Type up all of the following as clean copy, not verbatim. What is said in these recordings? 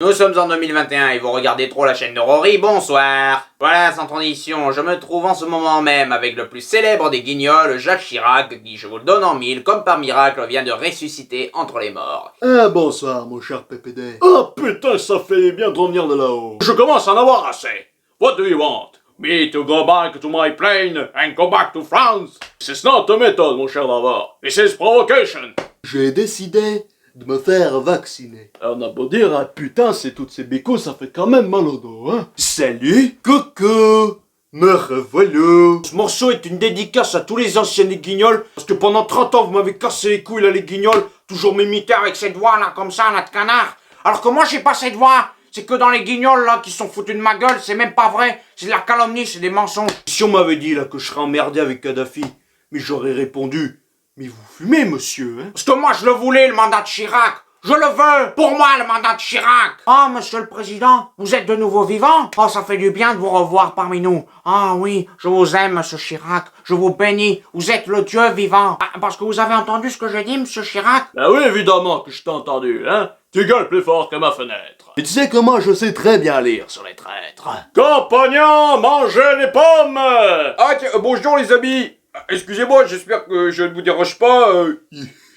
Nous sommes en 2021 et vous regardez trop la chaîne de Rory, bonsoir. Voilà, sans transition, je me trouve en ce moment même avec le plus célèbre des guignols, Jacques Chirac, qui, je vous le donne en mille, comme par miracle, vient de ressusciter entre les morts. Ah, bonsoir, mon cher PPD. Oh putain, ça fait bien de revenir de là-haut. Je commence à en avoir assez. What do you want? Me to go back to my plane and go back to France? This is not a method, mon cher Navarre. This is provocation. J'ai décidé de me faire vacciner. Alors, on a beau dire, ah, putain, c'est toutes ces bécos, ça fait quand même mal au dos, hein. Salut, coucou, me revoilà. Ce morceau est une dédicace à tous les anciens des guignols, parce que pendant 30 ans, vous m'avez cassé les couilles, là, les guignols, toujours m'imiter avec cette voix, là, comme ça, là, de canard. Alors que moi, j'ai pas cette voix. C'est que dans les guignols, là, qui sont foutus de ma gueule, c'est même pas vrai. C'est de la calomnie, c'est des mensonges. Si on m'avait dit, là, que je serais emmerdé avec Kadhafi, mais j'aurais répondu... Mais vous fumez, monsieur, hein? Parce que moi, je le voulais, le mandat de Chirac. Je le veux. Pour moi, le mandat de Chirac. Ah, monsieur le président, vous êtes de nouveau vivant? Oh, ça fait du bien de vous revoir parmi nous. Ah oui, je vous aime, monsieur Chirac. Je vous bénis. Vous êtes le Dieu vivant. Ah, parce que vous avez entendu ce que j'ai dit, monsieur Chirac? Ben oui, évidemment que je t'ai entendu, hein? Tu gueules plus fort que ma fenêtre. Et tu sais que moi, je sais très bien lire sur les traîtres. Compagnons, mangez les pommes! Ah, tiens, bonjour les amis. Excusez-moi, j'espère que je ne vous dérange pas.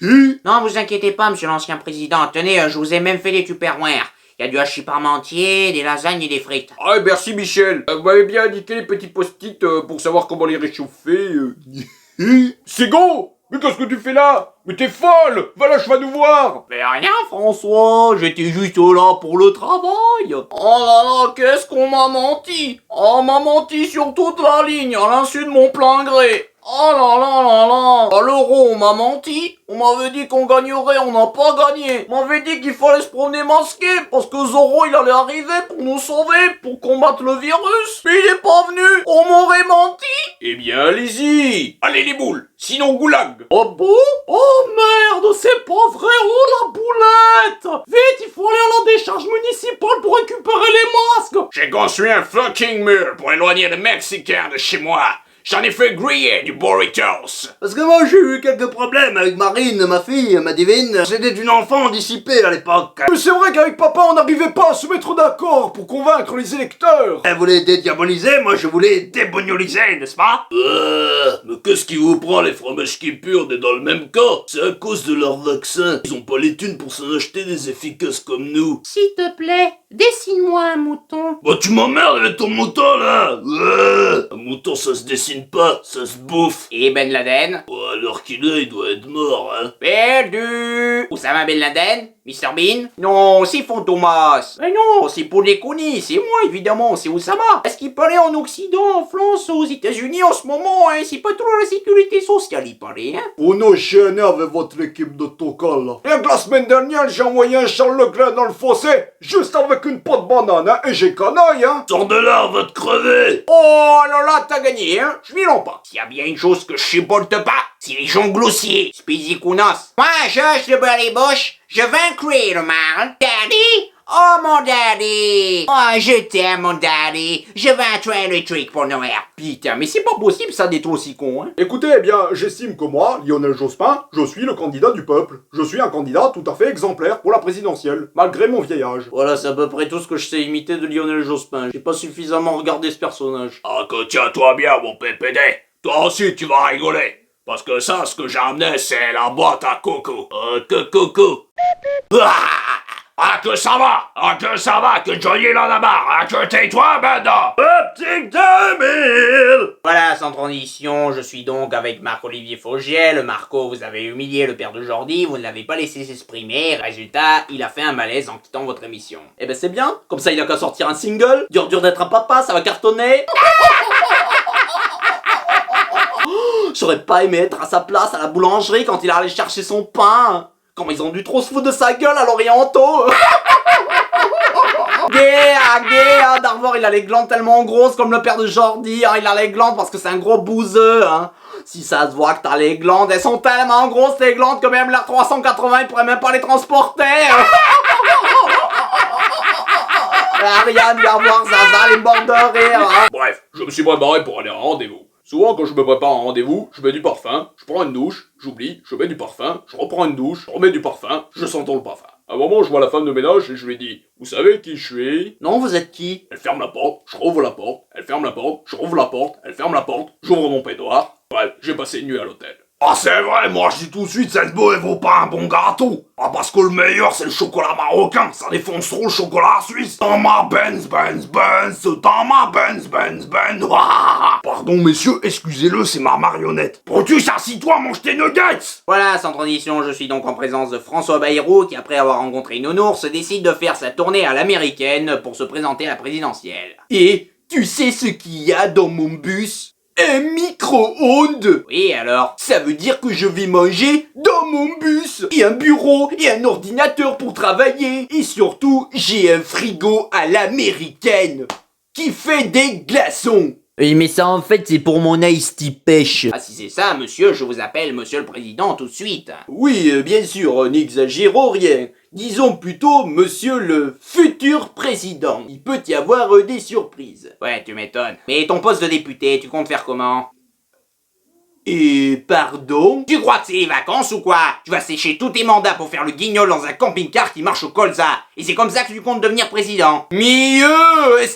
Non, vous inquiétez pas, monsieur l'ancien président. Tenez, je vous ai même fait des tupperwares. Il y a du hachis parmentier, des lasagnes et des frites. Ah, merci Michel. Vous m'avez bien indiqué les petits post-it pour savoir comment les réchauffer. C'est go! Mais qu'est-ce que tu fais là? Mais t'es folle! Va là, je vais nous voir! Mais rien, François, j'étais juste là pour le travail. Oh là là, qu'est-ce qu'on m'a menti! Oh, on m'a menti sur toute la ligne, à l'insu de mon plein gré. Oh là là là là! À l'euro, on m'a menti. On m'avait dit qu'on gagnerait, on n'a pas gagné. On m'avait dit qu'il fallait se promener masqué, parce que Zorro, il allait arriver pour nous sauver, pour combattre le virus. Mais il est pas venu, on m'aurait menti. Eh bien, allez-y! Allez les boules! Sinon goulag! Oh bon? Oh merde, c'est pas vrai, oh la boulette! Vite, il faut aller à la décharge municipale pour récupérer les masques! J'ai construit un fucking mur pour éloigner les Mexicains de chez moi! J'en ai fait griller du burritos! Parce que moi j'ai eu quelques problèmes avec Marine, ma fille, ma divine. C'était une enfant dissipée à l'époque. Mais c'est vrai qu'avec papa on n'arrivait pas à se mettre d'accord pour convaincre les électeurs! Elle voulait dédiaboliser, moi je voulais débonioliser, n'est-ce pas? Mais qu'est-ce qui vous prend les fromages qui purent, on est dans le même cas? C'est à cause de leur vaccin. Ils ont pas les thunes pour s'en acheter des efficaces comme nous. S'il te plaît, dessine-moi un mouton. Bah tu m'emmerdes avec ton mouton là. Un mouton ça se dessine pas, ça se bouffe. Et Ben Laden? Bon, alors qu'il est, il doit être mort, hein. Perdu! Oussama Ben Laden? Mr Bean? Non, c'est Fantomas. Mais non, c'est pour déconner, c'est moi évidemment, c'est Oussama. Est-ce qu'il peut aller en Occident, en France, aux États-Unis en ce moment, hein? C'est pas trop la sécurité sociale, il paraît, hein? Oh non, j'ai énervé votre équipe de tocal là. Rien que la semaine dernière, j'ai envoyé un Charles Leclerc dans le fossé, juste avec une peau de banane, hein, et j'ai canaille, hein. Sors de là, on va te crever. Oh, alors là, t'as gagné, hein? Je m'y lance pas. S'il y a bien une chose que je supporte pas, c'est les gens glossiers. Spizikounas. Moi, je le beurre les bouches, je vaincrai le mal. Daddy? Oh, mon daddy! Oh, je t'aime, mon daddy. Je vaincrai le truc pour Noël. Putain, mais c'est pas possible, ça, d'être aussi con, hein? Écoutez, eh bien, j'estime que moi, Lionel Jospin, je suis le candidat du peuple. Je suis un candidat tout à fait exemplaire pour la présidentielle, malgré mon vieil âge. Voilà, c'est à peu près tout ce que je sais imiter de Lionel Jospin. J'ai pas suffisamment regardé ce personnage. Ah, que tiens-toi bien, mon PPD. Toi aussi, tu vas rigoler. Parce que ça, ce que j'ai amené, c'est la boîte à coco. Que coco. Que ça va, que Johnny il en a marre, que tais-toi maintenant. Optique 2000. Voilà, sans transition, je suis donc avec Marc-Olivier Fogiel. Marco, vous avez humilié le père de Jordi, vous ne l'avez pas laissé s'exprimer. Résultat, il a fait un malaise en quittant votre émission. Eh ben c'est bien, comme ça il a qu'à sortir un single. Dur d'être un papa, ça va cartonner. J'aurais pas aimé être à sa place à la boulangerie quand il allait chercher son pain. Comme ils ont dû trop se foutre de sa gueule à l'Oriento. Gay, Darvor il a les glandes tellement grosses comme le père de Jordi, hein. Il a les glandes parce que c'est un gros bouseux, hein. Si ça se voit que t'as les glandes, elles sont tellement grosses les glandes que même l'Air 380 il pourrait même pas les transporter. Ariane, viens voir Zaza, les bords de rire, hein. Bref, je me suis préparé pour aller à un rendez-vous. Souvent, quand je me prépare à un rendez-vous, je mets du parfum, je prends une douche, j'oublie, je mets du parfum, je reprends une douche, je remets du parfum, je sens le parfum. À un moment, je vois la femme de ménage et je lui dis, vous savez qui je suis? Non, vous êtes qui? Elle ferme la porte, je rouvre la porte, elle ferme la porte, je rouvre la porte, elle ferme la porte, j'ouvre mon peignoir. Bref, j'ai passé une nuit à l'hôtel. Ah c'est vrai, moi je dis tout de suite, cette boue elle vaut pas un bon gâteau. Ah parce que le meilleur c'est le chocolat marocain, ça défonce trop le chocolat suisse. Dans ma Benz, dans ma Benz. Pardon messieurs, excusez-le, c'est ma marionnette. Brutus, assis-toi, mange tes nuggets. Voilà, sans transition, je suis donc en présence de François Bayrou qui, après avoir rencontré Nounours, décide de faire sa tournée à l'américaine pour se présenter à la présidentielle. Et tu sais ce qu'il y a dans mon bus? Un micro-ondes! Oui, alors? Ça veut dire que je vais manger dans mon bus! Et un bureau, et un ordinateur pour travailler! Et surtout, j'ai un frigo à l'américaine! Qui fait des glaçons! Oui, mais ça, en fait, c'est pour mon ice tea pêche. Ah, si c'est ça, monsieur, je vous appelle monsieur le président tout de suite. Oui, bien sûr, n'exagérons rien. Disons plutôt monsieur le futur président. Il peut y avoir des surprises. Ouais, tu m'étonnes. Mais ton poste de député, tu comptes faire comment? Et pardon? Tu crois que c'est les vacances ou quoi? Tu vas sécher tous tes mandats pour faire le guignol dans un camping-car qui marche au colza. Et c'est comme ça que tu comptes devenir président. Mais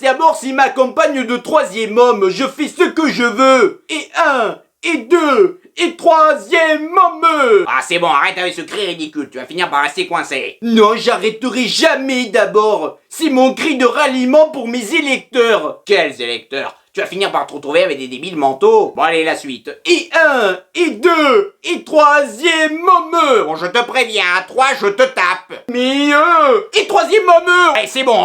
d'abord c'est ma campagne de 3e homme. Je fais ce que je veux. Et 1, et 2, et 3e homme. Ah c'est bon, arrête avec ce cri ridicule. Tu vas finir par rester coincé. Non, j'arrêterai jamais d'abord. C'est mon cri de ralliement pour mes électeurs. Quels électeurs? Tu vas finir par te retrouver avec des débiles mentaux. Bon allez, la suite. Et 1, et 2, et 3e homme. Bon, je te préviens, à 3, je te tape. Mais et 3e homme. Allez, c'est bon.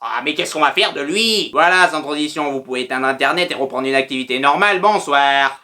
Ah, mais qu'est-ce qu'on va faire de lui? Voilà, sans transition, vous pouvez éteindre Internet et reprendre une activité normale. Bonsoir.